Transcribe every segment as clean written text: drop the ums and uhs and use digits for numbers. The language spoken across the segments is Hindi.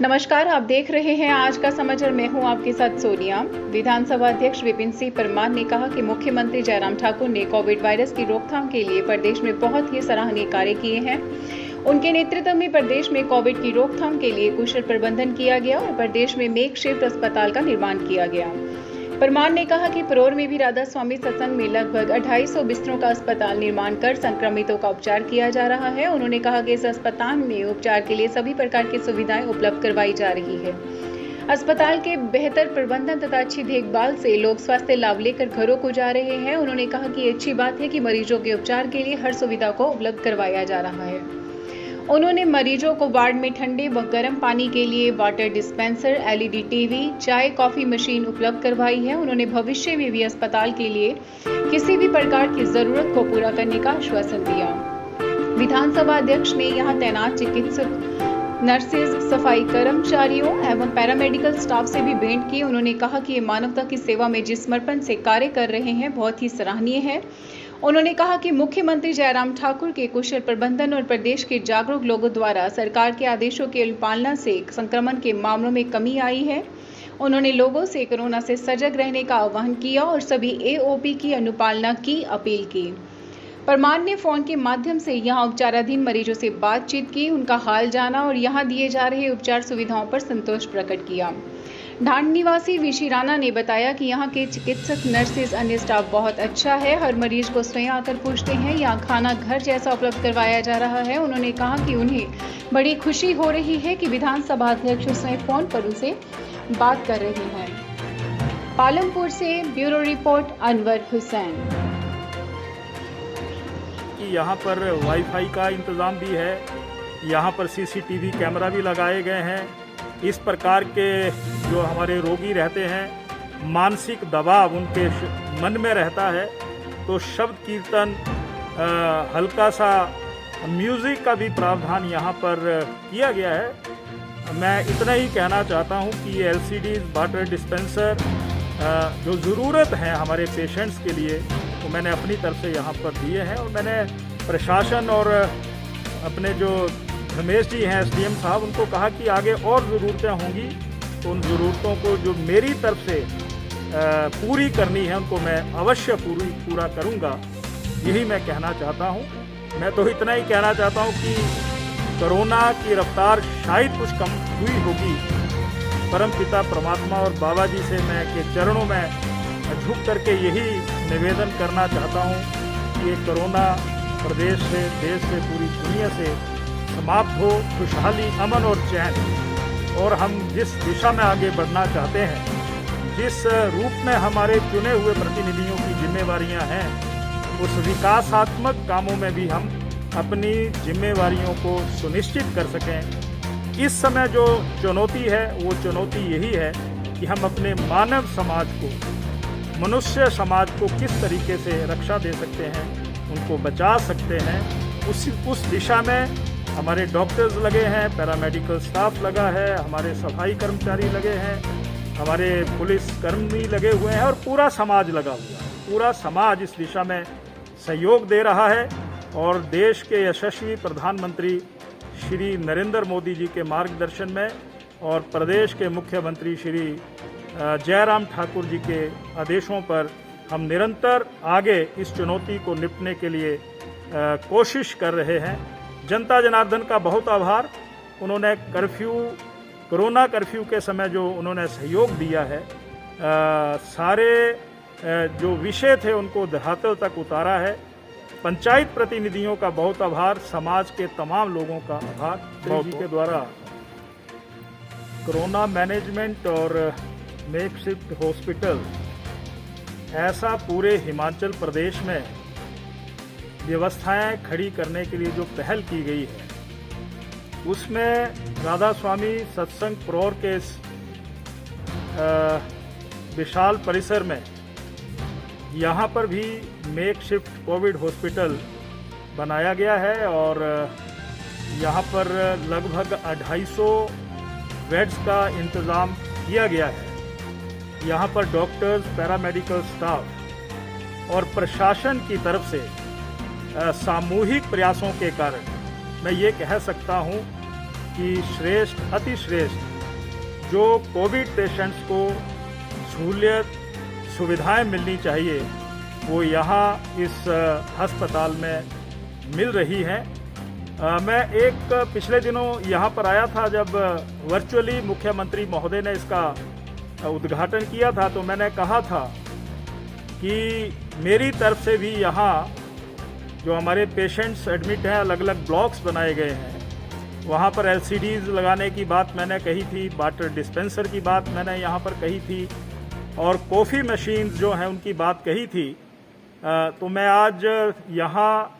नमस्कार, आप देख रहे हैं आज का समाचार। मैं हूं आपके साथ सोनिया। विधानसभा अध्यक्ष विपिन सिंह परमार ने कहा कि मुख्यमंत्री जयराम ठाकुर ने कोविड वायरस की रोकथाम के लिए प्रदेश में बहुत ही सराहनीय कार्य किए हैं। उनके नेतृत्व में प्रदेश में कोविड की रोकथाम के लिए कुशल प्रबंधन किया गया और प्रदेश में मेकशिफ्ट अस्पताल का निर्माण किया गया। परमार ने कहा कि परोर में भी राधा स्वामी सत्संग में लगभग 250 बिस्तरों का अस्पताल निर्माण कर संक्रमितों का उपचार किया जा रहा है। उन्होंने कहा कि इस अस्पताल में उपचार के लिए सभी प्रकार की सुविधाएं उपलब्ध करवाई जा रही है। अस्पताल के बेहतर प्रबंधन तथा अच्छी देखभाल से लोग स्वास्थ्य लाभ लेकर घरों को जा रहे हैं। उन्होंने कहा कि ये अच्छी बात है कि मरीजों के उपचार के लिए हर सुविधा को उपलब्ध करवाया जा रहा है। उन्होंने मरीजों को वार्ड में ठंडे व गर्म पानी के लिए वाटर डिस्पेंसर, एलईडी टीवी, चाय कॉफी मशीन उपलब्ध करवाई है। उन्होंने भविष्य में भी अस्पताल के लिए किसी भी प्रकार की जरूरत को पूरा करने का आश्वासन दिया। विधानसभा अध्यक्ष ने यहां तैनात चिकित्सक, नर्सेज, सफाई कर्मचारियों एवं पैरामेडिकल स्टाफ से भी भेंट की। उन्होंने कहा कि ये मानवता की सेवा में जिस समर्पण से कार्य कर रहे हैं बहुत ही सराहनीय है। उन्होंने कहा कि मुख्यमंत्री जयराम ठाकुर के कुशल प्रबंधन और प्रदेश के जागरूक लोगों द्वारा सरकार के आदेशों की अनुपालना से संक्रमण के मामलों में कमी आई है। उन्होंने लोगों से कोरोना से सजग रहने का आह्वान किया और सभी एओपी की अनुपालना की अपील की। परमार ने फोन के माध्यम से यहां उपचाराधीन मरीजों से बातचीत की, उनका हाल जाना और यहां दिए जा रहे उपचार सुविधाओं पर संतोष प्रकट किया। ढांड निवासी विशी राणा ने बताया कि यहाँ के चिकित्सक, नर्सेज, अन्य स्टाफ बहुत अच्छा है। हर मरीज को स्वयं आकर पूछते हैं। यहाँ खाना घर जैसा उपलब्ध करवाया जा रहा है। उन्होंने कहा कि उन्हें बड़ी खुशी हो रही है कि विधानसभा अध्यक्ष उसने फोन पर उनसे बात कर रहे हैं। पालमपुर से ब्यूरो रिपोर्ट अनवर हुसैन। यहाँ पर वाईफाई का इंतज़ाम भी है, यहाँ पर सीसीटीवी कैमरा भी लगाए गए हैं। इस प्रकार के जो हमारे रोगी रहते हैं, मानसिक दबाव उनके मन में रहता है, तो शब्द कीर्तन, हल्का सा म्यूज़िक का भी प्रावधान यहाँ पर किया गया है। मैं इतना ही कहना चाहता हूँ कि ये एलसीडी, वाटर डिस्पेंसर जो ज़रूरत है हमारे पेशेंट्स के लिए, तो मैंने अपनी तरफ से यहाँ पर दिए हैं। और मैंने प्रशासन और अपने जो रमेश जी हैं एसडीएम साहब, उनको कहा कि आगे और ज़रूरतें होंगी तो उन ज़रूरतों को जो मेरी तरफ से पूरी करनी है उनको मैं अवश्य पूरा करूँगा। यही मैं कहना चाहता हूँ। मैं तो इतना ही कहना चाहता हूँ कि कोरोना की रफ्तार शायद कुछ कम हुई होगी। परमपिता परमात्मा और बाबा जी से मैं के चरणों में झुक करके यही निवेदन करना चाहता हूँ कि ये कोरोना प्रदेश से, देश से, पूरी दुनिया से समाप्त हो, खुशहाली, अमन और चैन। और हम जिस दिशा में आगे बढ़ना चाहते हैं, जिस रूप में हमारे चुने हुए प्रतिनिधियों की जिम्मेवारियां हैं, उस विकासात्मक कामों में भी हम अपनी जिम्मेवारियों को सुनिश्चित कर सकें। इस समय जो चुनौती है वो चुनौती यही है कि हम अपने मानव समाज को, मनुष्य समाज को किस तरीके से रक्षा दे सकते हैं, उनको बचा सकते हैं। उस दिशा में हमारे डॉक्टर्स लगे हैं, पैरामेडिकल स्टाफ लगा है, हमारे सफाई कर्मचारी लगे हैं, हमारे पुलिस कर्मी लगे हुए हैं और पूरा समाज लगा हुआ है। पूरा समाज इस दिशा में सहयोग दे रहा है। और देश के यशस्वी प्रधानमंत्री श्री नरेंद्र मोदी जी के मार्गदर्शन में और प्रदेश के मुख्यमंत्री श्री जयराम ठाकुर जी के आदेशों पर हम निरंतर आगे इस चुनौती को निपटने के लिए कोशिश कर रहे हैं। जनता जनार्दन का बहुत आभार। उन्होंने कोरोना कर्फ्यू के समय जो उन्होंने सहयोग दिया है, सारे जो विषय थे उनको धरातल तक उतारा है। पंचायत प्रतिनिधियों का बहुत आभार, समाज के तमाम लोगों का आभार। जी के द्वारा कोरोना मैनेजमेंट और मेकशिफ्ट हॉस्पिटल ऐसा पूरे हिमाचल प्रदेश में व्यवस्थाएं खड़ी करने के लिए जो पहल की गई है, उसमें राधा स्वामी सत्संग परोर के विशाल परिसर में यहाँ पर भी मेकशिफ्ट कोविड हॉस्पिटल बनाया गया है। और यहाँ पर लगभग 250 बेड्स का इंतज़ाम किया गया है। यहाँ पर डॉक्टर्स, पैरामेडिकल स्टाफ और प्रशासन की तरफ से सामूहिक प्रयासों के कारण मैं ये कह सकता हूँ कि श्रेष्ठ अति श्रेष्ठ जो कोविड पेशेंट्स को सहूलियत सुविधाएं मिलनी चाहिए वो यहाँ इस अस्पताल में मिल रही हैं। मैं एक पिछले दिनों यहाँ पर आया था जब वर्चुअली मुख्यमंत्री महोदय ने इसका उद्घाटन किया था, तो मैंने कहा था कि मेरी तरफ से भी यहाँ जो हमारे पेशेंट्स एडमिट हैं अलग अलग ब्लॉक्स बनाए गए हैं, वहाँ पर LCDs लगाने की बात मैंने कही थी, वाटर डिस्पेंसर की बात मैंने यहाँ पर कही थी और कॉफ़ी मशीन्स जो हैं उनकी बात कही थी। तो मैं आज यहाँ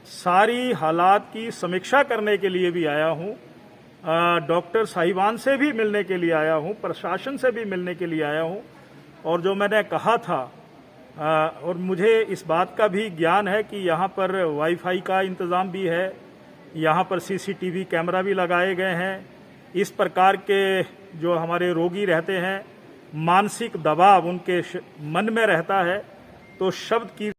सारी हालात की समीक्षा करने के लिए भी आया हूँ, डॉक्टर साहिबान से भी मिलने के लिए आया हूँ, प्रशासन से भी मिलने के लिए आया हूँ। और जो मैंने कहा था और मुझे इस बात का भी ज्ञान है कि यहाँ पर वाईफाई का इंतज़ाम भी है, यहाँ पर CCTV कैमरा भी लगाए गए हैं। इस प्रकार के जो हमारे रोगी रहते हैं मानसिक दबाव उनके मन में रहता है, तो शब्द की